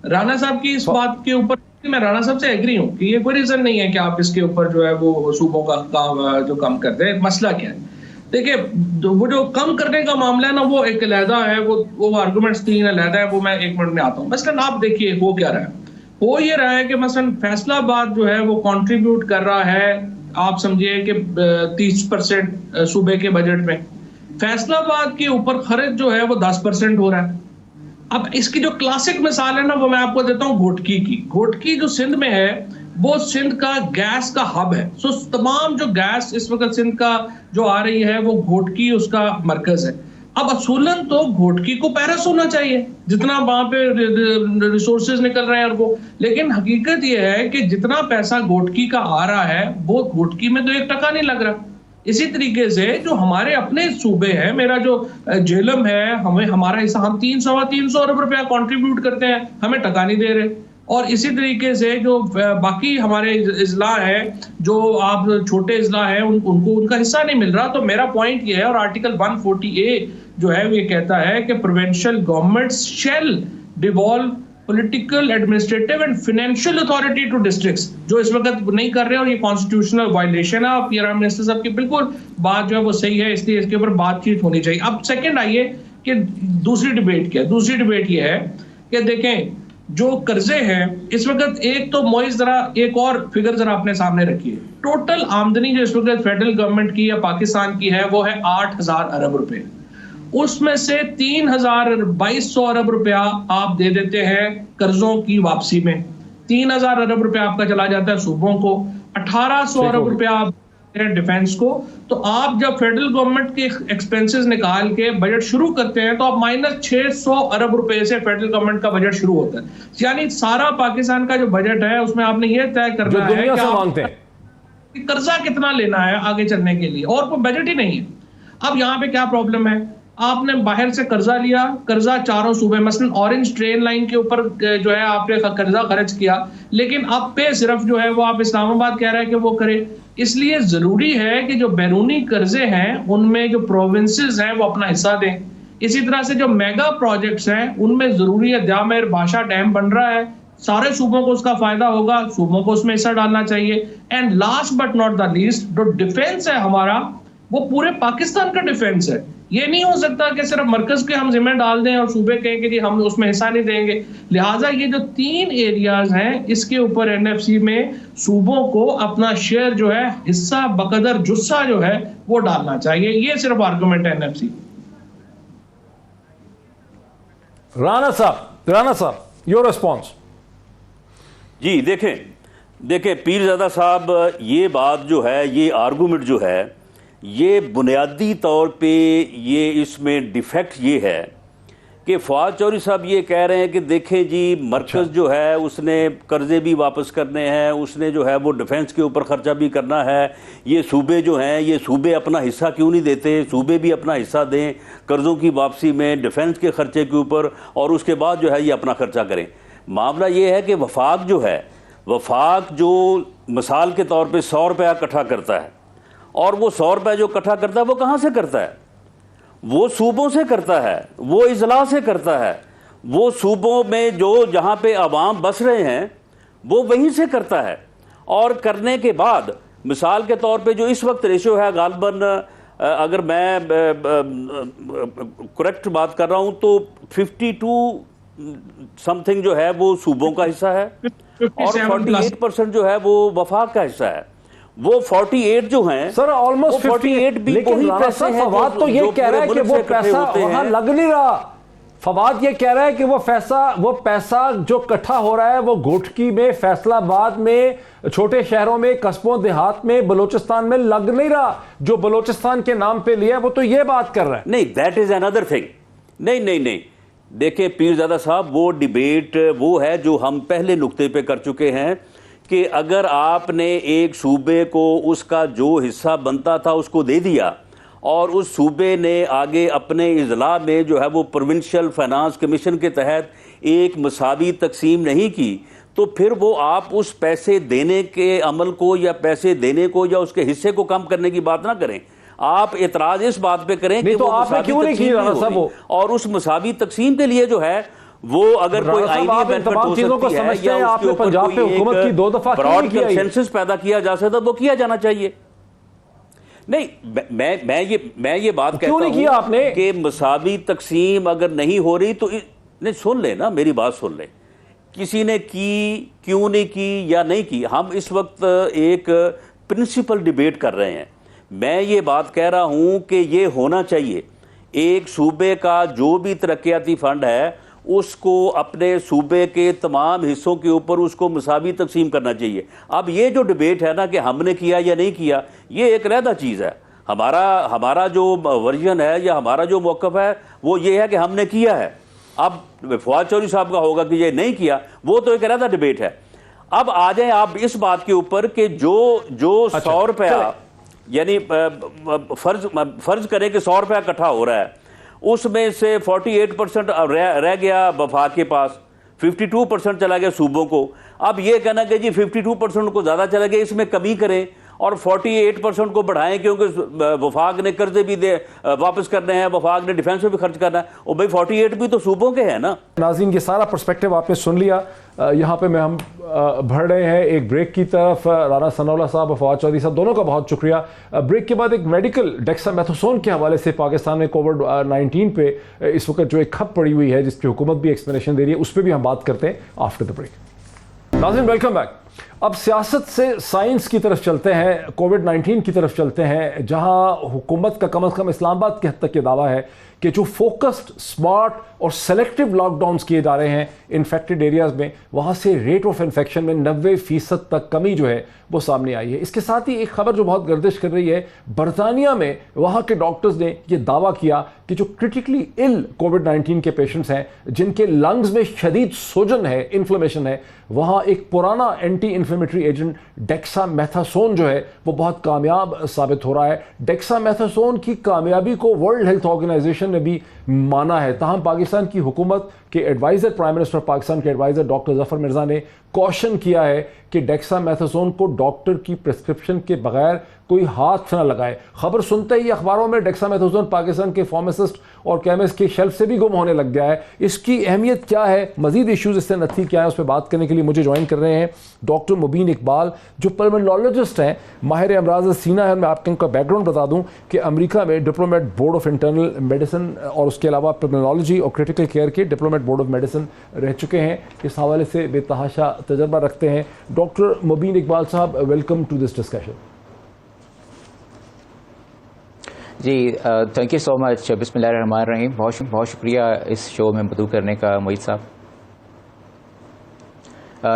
[SPEAKER 3] राणा साहब की इस बात के ऊपर मैं राणा साहब से एग्री हूं कि ये कोई रीजन नहीं है कि आप इसके ऊपर जो है वो सूबों का जो कम कर दें। मसला क्या है, देखिए वो जो कम करने का मामला है ना वो एक अलहदा है, वो आर्गूमेंट्स 3 अलहदा है, वो मैं 1 मिनट में आता हूँ। मसलन आप देखिए हो क्या रहा है, हो ये रहा है कि मसलन फैसलाबाद जो है वो कंट्रीब्यूट कर रहा है, आप समझिए कि 30% सूबे के बजट में। फैसलाबाद के ऊपर खर्च जो है वो 10% हो रहा है। अब इसकी जो क्लासिक मिसाल है ना वो मैं आपको देता हूँ घोटकी की। घोटकी जो सिंध में है वो सिंध का गैस का हब है। सो तमाम जो गैस इस वक्त सिंध का जो आ रही है वो घोटकी उसका मरकज है। अब असूलन तो घोटकी को पैरस होना चाहिए जितना वहां पे रिसोर्सेज निकल रहे हैं वो, लेकिन हकीकत ये है कि जितना पैसा घोटकी का आ रहा है वो घोटकी में तो 1 टका नहीं लग रहा। इसी तरीके से जो हमारे अपने सूबे हैं, मेरा जो झेलम है, हमें हमारा हिस्सा, हम 300 अरब रुपया कंट्रीब्यूट करते हैं, हमें टका नहीं दे रहे। और इसी तरीके से जो बाकी हमारे इजला है, जो आप छोटे इजला है, उनको उनका हिस्सा नहीं मिल रहा। तो मेरा पॉइंट ये है, और आर्टिकल 140A जो है ये कहता है कि provincial government shell devolve political, administrative and financial authority to districts, जो इस वक्त नहीं कर रहे हैं और ये कॉन्स्टिट्यूशनल वायलेशन है। आप प्राइम मिनिस्टर साहब की बिल्कुल बात जो है वो सही है, इसलिए इसके ऊपर बातचीत होनी चाहिए। अब सेकंड आइए कि दूसरी डिबेट क्या है। दूसरी डिबेट ये है कि देखें जो कर्जे हैं इस वक्त, एक तो मोइज जरा एक और फिगर जरा अपने सामने रखिए। टोटल आमदनी जो इस वक्त फेडरल गवर्नमेंट की या पाकिस्तान की है वो है 8,000 अरब रुपए। उसमें से 3,200 अरब रुपया आप दे देते हैं कर्जों की वापसी में, 3,000 अरब रुपया आपका चला जाता है सूबों को, 1,800 अरब रुपया आप डिफेंस को। तो आप जब फेडरल गवर्नमेंट के एक्सपेंसेस निकाल के बजट शुरू करते हैं तो आप -600 अरब रुपए से फेडरल गवर्नमेंट का बजट शुरू होता है। यानी सारा पाकिस्तान का जो बजट है उसमें आपने ये तय करना है कि आप कर्जा कितना लेना है आगे चलने के लिए, और कोई बजट ही नहीं है। अब यहाँ पे क्या प्रॉब्लम है, आपने बाहर से कर्जा लिया, कर्जा चारों सूबे, मसलन ऑरेंज ट्रेन लाइन के ऊपर जो है आपने कर्जा खर्च किया, लेकिन अब पे सिर्फ जो है वो आप इस्लामाबाद कह रहे हैं कि वो करे। इसलिए जरूरी है कि जो बैरूनी कर्जे हैं उनमें जो प्रोविंसेस हैं वो अपना हिस्सा दें। इसी तरह से जो मेगा प्रोजेक्ट्स हैं उनमें जरूरी है, द्यामेर भाषा डैम बन रहा है, सारे सूबों को उसका फायदा होगा, सूबों को उसमें हिस्सा डालना चाहिए। And last but not the least, जो डिफेंस है हमारा वो पूरे पाकिस्तान का डिफेंस है। ये नहीं हो सकता कि सिर्फ मरकज के हम जिम्मे डाल दें और सूबे कहें कि हम उसमें हिस्सा नहीं देंगे। लिहाजा ये जो 3 एरियाज हैं इसके ऊपर एनएफसी में सूबों को अपना शेयर जो है, हिस्सा बकदर जुस्सा जो है वो डालना चाहिए। ये सिर्फ आर्गुमेंट है एनएफसी।
[SPEAKER 1] राना साहब योर रिस्पॉन्स।
[SPEAKER 4] जी देखें पीरजादा साहब, ये बात जो है, ये आर्गूमेंट जो है, ये बुनियादी तौर पे ये इसमें डिफेक्ट ये है कि फवाद चौधरी साहब ये कह रहे हैं कि देखें जी मरकज़ जो है उसने कर्जे भी वापस करने हैं, उसने जो है वो डिफेंस के ऊपर खर्चा भी करना है, ये सूबे जो हैं ये सूबे अपना हिस्सा क्यों नहीं देते, सूबे भी अपना हिस्सा दें कर्ज़ों की वापसी में, डिफेंस के खर्चे के ऊपर, और उसके बाद जो है ये अपना खर्चा करें। मामला ये है कि वफाक जो है, वफाक जो मिसाल के तौर पे 100 रुपया इकट्ठा करता है, और वो 100 रुपये जो इकट्ठा करता है वो कहाँ से करता है? वो सूबों से करता है, वो इजला से करता है, वो सूबों में जो जहाँ पे अवाम बस रहे हैं वो वहीं से करता है। और करने के बाद मिसाल के तौर पे जो इस वक्त रेशो है गालबन, अगर मैं करेक्ट बात कर रहा हूँ तो 52 समथिंग जो है वो सूबों का हिस्सा है और 48% जो है वो वफाक का हिस्सा है। वो 48 जो हैं
[SPEAKER 1] सर ऑलमोस्ट 58 भी, लेकिन फवाद तो ये कह रहा है कि वो पैसा वहां लग नहीं रहा। फवाद ये कह रहा है कि वो पैसा जो इकट्ठा हो रहा है वो घोटकी में, फैसलाबाद में, छोटे शहरों में, कस्बों देहात में, बलोचिस्तान में लग नहीं रहा। जो बलोचिस्तान के नाम पे लिया है वो तो ये बात कर रहा है।
[SPEAKER 4] नहीं, दैट इज अनदर थिंग। नहीं, देखिए पीरजादा साहब, वो डिबेट वो है जो हम पहले नुक्ते पे कर चुके हैं कि अगर आपने एक सूबे को उसका जो हिस्सा बनता था उसको दे दिया और उस सूबे ने आगे अपने इजला में जो है वो प्रोविंशियल फाइनेंस कमीशन के तहत एक मसावी तकसीम नहीं की, तो फिर वो आप उस पैसे देने के अमल को या पैसे देने को या उसके हिस्से को कम करने की बात ना करें। आप एतराज इस बात पे करें कि
[SPEAKER 1] तो
[SPEAKER 4] वो
[SPEAKER 1] आपने क्यों नहीं किया,
[SPEAKER 4] और उस मसावी तकसीम के लिए जो है वो अगर कोई आईनी बेनिफिट हो सकती है या उसके ऊपर
[SPEAKER 1] पंजाब पे हुकूमत की 2 दफा
[SPEAKER 4] ब्रॉड कंसेंसस पैदा किया जा सकता है, वो किया जाना चाहिए। नहीं, मैं ये बात कहता हूं कि मसावी तकसीम अगर नहीं हो रही तो नहीं, सुन ले ना, मेरी बात सुन ले। किसी ने की, क्यों नहीं की या नहीं की, हम इस वक्त एक प्रिंसिपल डिबेट कर रहे हैं। मैं ये बात कह रहा हूं कि ये होना चाहिए, एक सूबे का जो भी तरक्याती फंड है उसको अपने सूबे के तमाम हिस्सों के ऊपर उसको मसावी तकसीम करना चाहिए। अब ये जो डिबेट है ना कि हमने किया या नहीं किया, ये एक अलग चीज़ है। हमारा जो वर्जन है या हमारा जो मौक़िफ़ है वो ये है कि हमने किया है। अब फवाद चौधरी साहब का होगा कि ये नहीं किया, वो तो एक अलग डिबेट है। अब आ जाए आप इस बात के ऊपर कि जो 100 रुपया यानी फर्ज करें कि 100 रुपया इकट्ठा हो रहा है, उसमें से 48% रह गया वफाक के पास, 52% चला गया सूबों को। अब ये कहना कि जी 52% को ज़्यादा चला गया, इसमें कमी करें और 48% को बढ़ाएं क्योंकि वफाक ने कर्जे भी वापस करने हैं, वफाक ने डिफेंस में भी खर्च करना है, और भाई 48 भी तो सूबों के हैं ना।
[SPEAKER 1] नाज़रीन, ये सारा पर्सपेक्टिव आपने सुन लिया। यहाँ पे हम बढ़ रहे हैं एक ब्रेक की तरफ। राना सनाउल्लाह साहब और फवाद चौधरी साहब दोनों का बहुत शुक्रिया। ब्रेक के बाद एक मेडिकल डेक्सामेथासोन के हवाले से पाकिस्तान में कोविड-19 पे इस वक्त जो एक खप पड़ी हुई है, जिसकी हुकूमत भी एक्सप्लेनेशन दे रही है, उस पर भी हम बात करते हैं आफ्टर द ब्रेक। नाज़रीन, वेलकम बैक। अब सियासत से साइंस की तरफ चलते हैं, कोविड-19 की तरफ चलते हैं, जहां हुकूमत का कम से कम इस्लामाबाद के हद तक ये दावा है कि जो फोकस्ड, स्मार्ट और सेलेक्टिव लॉकडाउन्स किए जा रहे हैं इन्फेक्टेड एरियाज में, वहाँ से रेट ऑफ इन्फेक्शन में 90% तक कमी जो है वो सामने आई है। इसके साथ ही एक खबर जो बहुत गर्दिश कर रही है, बरतानिया में वहाँ के डॉक्टर्स ने ये दावा किया कि जो क्रिटिकली इल कोविड-19 के पेशेंट्स हैं, जिनके लंग्स में शदीद सूजन है, इन्फ्लेमेशन है, वहाँ एक पुराना एंटी इन्फ्लेमेटरी एजेंट डेक्सामेथासोन जो है वो बहुत कामयाब साबित हो रहा है। डेक्सामेथासोन की कामयाबी को वर्ल्ड हेल्थ ऑर्गेनाइजेशन ने भी माना है। ताहम पाकिस्तान की हुकूमत के एडवाइज़र, प्राइम मिनिस्टर पाकिस्तान के एडवाइज़र डॉक्टर जफर मिर्ज़ा ने कॉशन किया है कि डेक्सामेथासोन को डॉक्टर की प्रिस्क्रिप्शन के बगैर कोई हाथ न लगाए। खबर सुनते ही अखबारों में डेक्सामेथासोन पाकिस्तान के फार्मासिस्ट और केमिस्ट के शेल्फ से भी गुम होने लग गया है। इसकी अहमियत क्या है, मजीद इश्यूज इससे नथी क्या है, उस पर बात करने के लिए मुझे ज्वाइन कर रहे हैं डॉक्टर मुबीन इकबाल, जो पल्मोनोलॉजिस्ट हैं, माहिर अमराज सीना है। मैं आपको उनका बैकग्राउंड बता दूं कि अमेरिका में diplomat board of internal medicine और उसके अलावा पल्मोनोलॉजी और क्रिटिकल केयर के डिप्लोमेट बोर्ड ऑफ मेडिसिन रह चुके हैं। इस हवाले से बेतहाशा तजर्बा रखते हैं। डॉक्टर मुबीन इकबाल साहब, वेलकम टू दिस डिस्कशन।
[SPEAKER 5] जी, थैंक यू सो मच। बिस्मिल्लाहिर्रहमानिर्रहीम। बहुत शुक्रिया इस शो में मदऊ करने का मोहित साहब।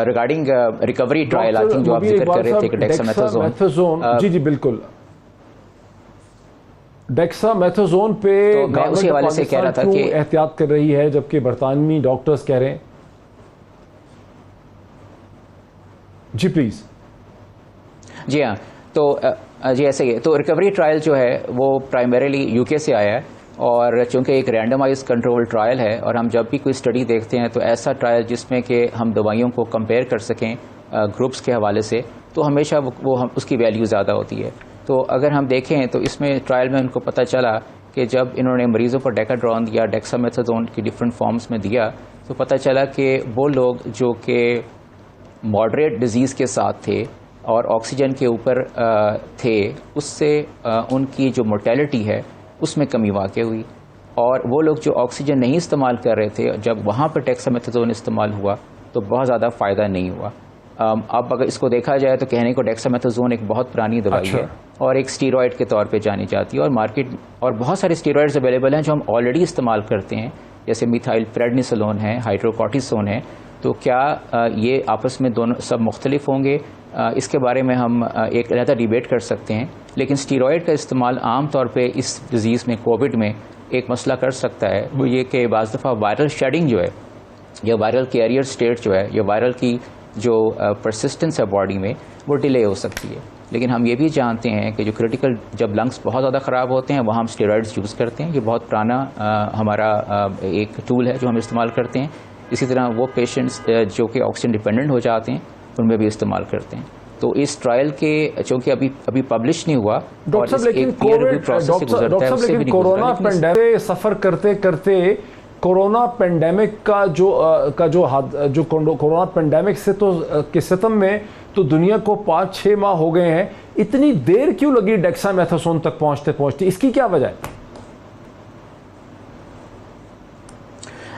[SPEAKER 5] Regarding recovery trial, I think जो आप जिक्र कर रहे थे कि डेक्सामेथासोन, जी बिल्कुल, डेक्सामेथासोन पे तो मैं उसी हवाले से कह रहा था कि
[SPEAKER 1] एहतियात कर रही है, जबकि बरतानवी डॉक्टर्स कह रहे हैं। जी प्लीज।
[SPEAKER 5] जी हाँ, तो जी ऐसे ही। तो रिकवरी ट्रायल जो है वो प्राइमरीली यूके से आया है, और चूंकि एक रैंडमाइज कंट्रोल ट्रायल है, और हम जब भी कोई स्टडी देखते हैं तो ऐसा ट्रायल जिसमें कि हम दवाइयों को कंपेयर कर सकें ग्रुप्स के हवाले से, तो हमेशा उसकी वैल्यू ज़्यादा होती है। तो अगर हम देखें तो इसमें ट्रायल में उनको पता चला कि जब इन्होंने मरीज़ों को डेकाड्रॉन या डेक्सामेथासोन की डिफरेंट फॉर्म्स में दिया, तो पता चला कि वो लोग जो कि मॉडरेट डिजीज़ के साथ थे और ऑक्सीजन के ऊपर थे, उससे उनकी जो मोर्टेलिटी है उसमें कमी वाक़ हुई। और वो लोग जो ऑक्सीजन नहीं इस्तेमाल कर रहे थे, जब वहाँ पर डेक्सामेथासोन इस्तेमाल हुआ तो बहुत ज़्यादा फ़ायदा नहीं हुआ। अब अगर इसको देखा जाए तो कहने को डेक्सामेथासोन एक बहुत पुरानी दवाई है और एक स्टीरॉयड के तौर पे जानी जाती है, और मार्केट और बहुत सारे स्टीरॉयड्स अवेलेबल हैं जो हम ऑलरेडी इस्तेमाल करते हैं, जैसे मिथाइल प्रेडनिसोलोन है, हाइड्रोकॉर्टिसोन है। तो क्या ये आपस में दोनों सब मुख्तलिफ होंगे, इसके बारे में हम एक अलग डिबेट कर सकते हैं। लेकिन स्टीरॉयड का इस्तेमाल आम तौर पे इस डिज़ीज़ में, कोविड में, एक मसला कर सकता है, वो ये कि बाज़ दफ़ा वायरल शेडिंग जो है, या वायरल कैरियर स्टेट जो है, या वायरल की जो परसिस्टेंस है बॉडी में, वो डिले हो सकती है। लेकिन हम ये भी जानते हैं कि जो क्रिटिकल, जब लंग्स बहुत ज़्यादा ख़राब होते हैं, वहाँ हम स्टेरॉइड्स यूज़ करते हैं। ये बहुत पुराना हमारा एक टूल है जो हम इस्तेमाल करते हैं। इसी तरह वो पेशेंट्स जो कि ऑक्सीजन डिपेंडेंट हो जाते हैं, उनमें भी इस्तेमाल करते हैं। तो इस ट्रायल के चूँकि अभी पब्लिश नहीं हुआ,
[SPEAKER 1] डॉक्टर साहब, लेकिन कोरोना पेंडेमिक सफ़र करते करते कोरोना पेंडेमिक का जो कोरोना पेंडेमिक से तो के सितम में तो दुनिया को 5-6 माह हो गए हैं। इतनी देर क्यों लगी डेक्सामेथासोन तक पहुंचते पहुंचते, इसकी क्या वजह है?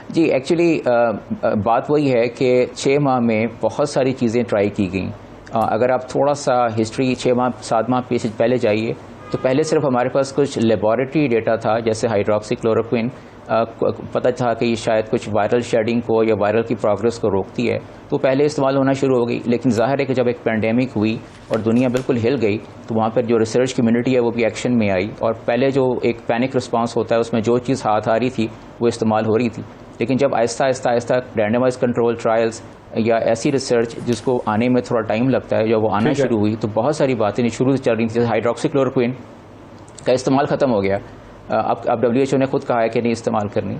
[SPEAKER 5] जी, एक्चुअली बात वही है कि 6 माह में बहुत सारी चीज़ें ट्राई की गई। अगर आप थोड़ा सा हिस्ट्री 6-7 माह पहले जाइए, तो पहले सिर्फ हमारे पास कुछ लेबॉरेटरी डेटा था, जैसे हाइड्रोक्सीक्लोरोक्विन, पता था कि ये शायद कुछ वायरल शेडिंग को या वायरल की प्रोग्रेस को रोकती है, तो पहले इस्तेमाल होना शुरू हो गई। लेकिन जाहिर है कि जब एक पैंडेमिक हुई और दुनिया बिल्कुल हिल गई, तो वहाँ पर जो रिसर्च कम्युनिटी है वो भी एक्शन में आई, और पहले जो एक पैनिक रिस्पांस होता है उसमें जो चीज़ हाथ आ रही थी वो इस्तेमाल हो रही थी। लेकिन जब आहिस्ता रैंडमाइज कंट्रोल ट्रायल्स या ऐसी रिसर्च जिसको आने में थोड़ा टाइम लगता है, जब वो आना शुरू हुई, तो बहुत सारी बातें शुरू से चल रही थी। जैसे हाइड्रोक्सीक्लोरोक्विन का इस्तेमाल ख़त्म हो गया, अब WHO ने खुद कहा है कि नहीं इस्तेमाल करनी।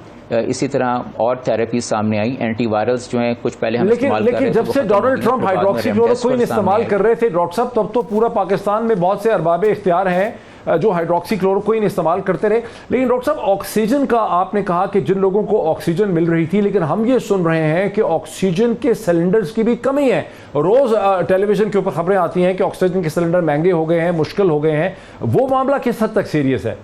[SPEAKER 5] इसी तरह और थेरेपी सामने आई, एंटीवायरल्स जो हैं कुछ पहले हम इस्तेमाल कर रहे थे।
[SPEAKER 1] लेकिन जब से डोनाल्ड ट्रंप हाइड्रोक्सीक्लोरोक्विन इस्तेमाल कर रहे थे डॉक्टर साहब, तब तो पूरा पाकिस्तान में बहुत से अरबाबे इख्तियार हैं जो हाइड्रोक्सीक्लोरोक्विन इस्तेमाल करते रहे। लेकिन डॉक्टर साहब, ऑक्सीजन का आपने कहा कि जिन लोगों को ऑक्सीजन मिल रही थी, लेकिन हम ये सुन रहे हैं कि ऑक्सीजन के सिलेंडर्स की भी कमी है। रोज टेलीविजन के ऊपर खबरें आती हैं कि ऑक्सीजन के सिलेंडर महंगे हो गए हैं, मुश्किल हो गए हैं। वो मामला किस हद तक सीरियस है?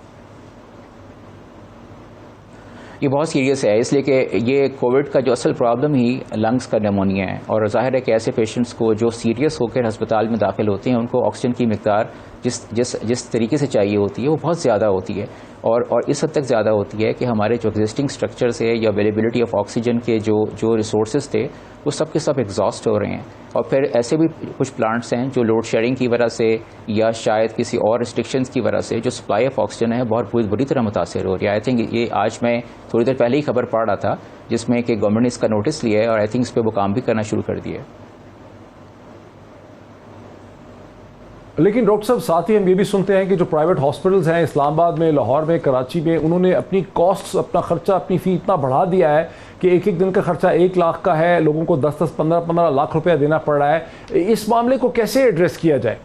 [SPEAKER 5] ये बहुत सीरियस है, इसलिए कि ये कोविड का जो असल प्रॉब्लम ही लंग्स का निमोनिया है, और जाहिर है कि ऐसे पेशेंट्स को जो सीरियस होकर अस्पताल में दाखिल होते हैं उनको ऑक्सीजन की मिकदार जिस तरीके से चाहिए होती है वो बहुत ज़्यादा होती है, और इस हद तक ज़्यादा होती है कि हमारे जो एग्जिस्टिंग स्ट्रक्चर्स है या अवेलेबिलिटी ऑफ ऑक्सीजन के जो रिसोर्सेज थे वो सब के सब एग्जॉस्ट हो रहे हैं। और फिर ऐसे भी कुछ प्लांट्स हैं जो लोड शेडिंग की वजह से या शायद किसी और रिस्ट्रिक्शंस की वजह से जो सप्लाई ऑफ ऑक्सीजन है बहुत बुरी तरह मुतासर हो रही है। आई थिंक ये आज मैं थोड़ी देर पहले ही खबर पढ़ रहा था जिसमें कि गवर्नमेंट ने इसका नोटिस लिया है और आई थिंक इस पर वो काम भी करना शुरू कर दिया है।
[SPEAKER 1] लेकिन डॉक्टर साहब, साथ ही हम ये भी सुनते हैं कि जो प्राइवेट हॉस्पिटल्स हैं इस्लामाबाद में, लाहौर में, कराची में, उन्होंने अपनी कॉस्ट, अपना खर्चा, अपनी फ़ी इतना बढ़ा दिया है कि एक दिन का खर्चा 1 लाख का है, लोगों को 10-10, 15-15 लाख रुपया देना पड़ रहा है। इस मामले को कैसे एड्रेस किया जाए?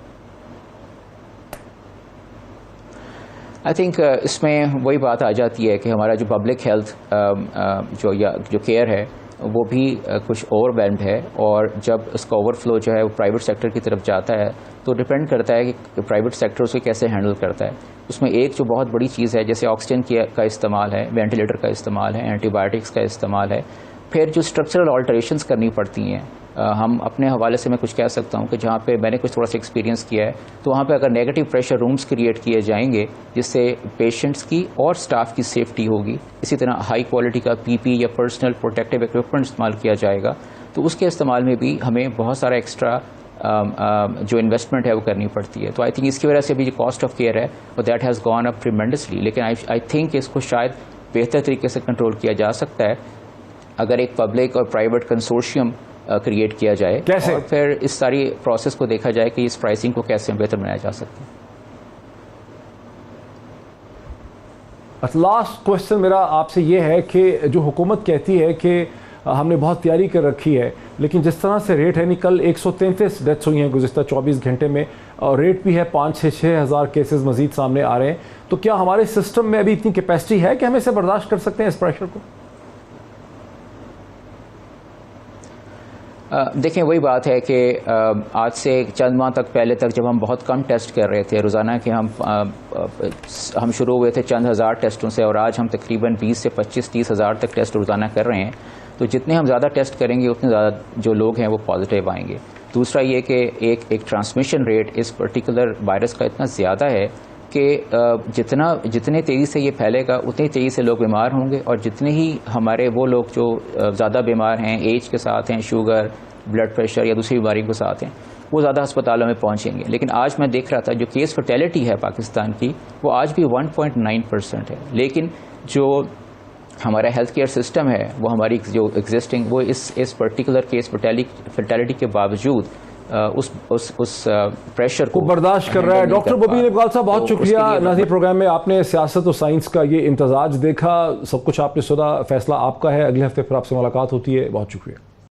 [SPEAKER 5] आई थिंक इसमें वही बात आ जाती है कि हमारा जो पब्लिक हेल्थ जो केयर है वो भी कुछ ओवरवेल्म्ड है, और जब उसका ओवरफ्लो जो है वो प्राइवेट सेक्टर की तरफ जाता है तो डिपेंड करता है कि प्राइवेट सेक्टर उसे कैसे हैंडल करता है। उसमें एक जो बहुत बड़ी चीज़ है जैसे ऑक्सीजन का इस्तेमाल है, वेंटिलेटर का इस्तेमाल है, एंटीबायोटिक्स का इस्तेमाल है, फिर जो स्ट्रक्चरल ऑल्टरेशंस करनी पड़ती हैं। हम अपने हवाले से मैं कुछ कह सकता हूँ कि जहाँ पे मैंने कुछ थोड़ा सा एक्सपीरियंस किया है, तो वहाँ पे अगर नेगेटिव प्रेशर रूम्स क्रिएट किए जाएंगे जिससे पेशेंट्स की और स्टाफ की सेफ्टी होगी, इसी तरह हाई क्वालिटी का PP या पर्सनल प्रोटेक्टिव इक्विपमेंट इस्तेमाल किया जाएगा, तो उसके इस्तेमाल में भी हमें बहुत सारा एक्स्ट्रा जो इन्वेस्टमेंट है वो करनी पड़ती है। तो आई थिंक इसकी वजह से भी जो कॉस्ट ऑफ केयर है वो that has gone up tremendously. लेकिन आई थिंक इसको शायद बेहतर तरीके से कंट्रोल किया जा सकता है अगर एक पब्लिक और प्राइवेट कंसोर्शियम क्रिएट किया जाए।
[SPEAKER 1] कैसे?
[SPEAKER 5] और फिर इस सारी प्रोसेस को देखा जाए कि इस प्राइसिंग को कैसे बेहतर बनाया जा सकता है।
[SPEAKER 1] लास्ट क्वेश्चन मेरा आपसे ये है कि जो हुकूमत कहती है कि हमने बहुत तैयारी कर रखी है, लेकिन जिस तरह से रेट है नहीं, कल 133 डेथ्स हुई हैं गुज़िश्ता 24 घंटे में, और रेट भी है 5 से 6 हज़ार केसेस मजीद सामने आ रहे हैं, तो क्या हमारे सिस्टम में अभी इतनी कैपेसिटी है कि हम इसे बर्दाश्त कर सकते हैं, इस प्रेशर को?
[SPEAKER 5] देखें, वही बात है कि आज से चंद माह तक पहले तक जब हम बहुत कम टेस्ट कर रहे थे रोज़ाना के, हम शुरू हुए थे चंद हज़ार टेस्टों से, और आज हम तकरीबन 20 से 25-30 हज़ार तक टेस्ट रोज़ाना कर रहे हैं। तो जितने हम ज़्यादा टेस्ट करेंगे उतने ज़्यादा जो लोग हैं वो पॉजिटिव आएंगे। दूसरा ये कि एक ट्रांसमिशन रेट इस पर्टिकुलर वायरस का इतना ज़्यादा है कि जितने तेज़ी से ये फैलेगा उतनी तेज़ी से लोग बीमार होंगे, और जितने ही हमारे वो लोग जो ज़्यादा बीमार हैं, एज के साथ हैं, शुगर, ब्लड प्रेशर या दूसरी बीमारियों के साथ हैं, वो ज़्यादा अस्पतालों में पहुँचेंगे। लेकिन आज मैं देख रहा था जो केस फर्टेलिटी है पाकिस्तान की वो आज भी 1.9% है, लेकिन जो हमारा हेल्थ केयर सिस्टम है वो हमारी जो एग्जिस्टिंग वो इस पर्टिकुलर केस फर्टेलिटी के बावजूद उस प्रेशर को
[SPEAKER 1] बर्दाश्त कर रहा है। डॉक्टर मुबीन इकबाल साहब, बहुत शुक्रिया। नाज़रीन, प्रोग्राम में आपने सियासत और साइंस का ये इम्तजाज देखा, सब कुछ आपने सुना, फैसला आपका है। अगले हफ्ते फिर आपसे मुलाकात होती है। बहुत शुक्रिया।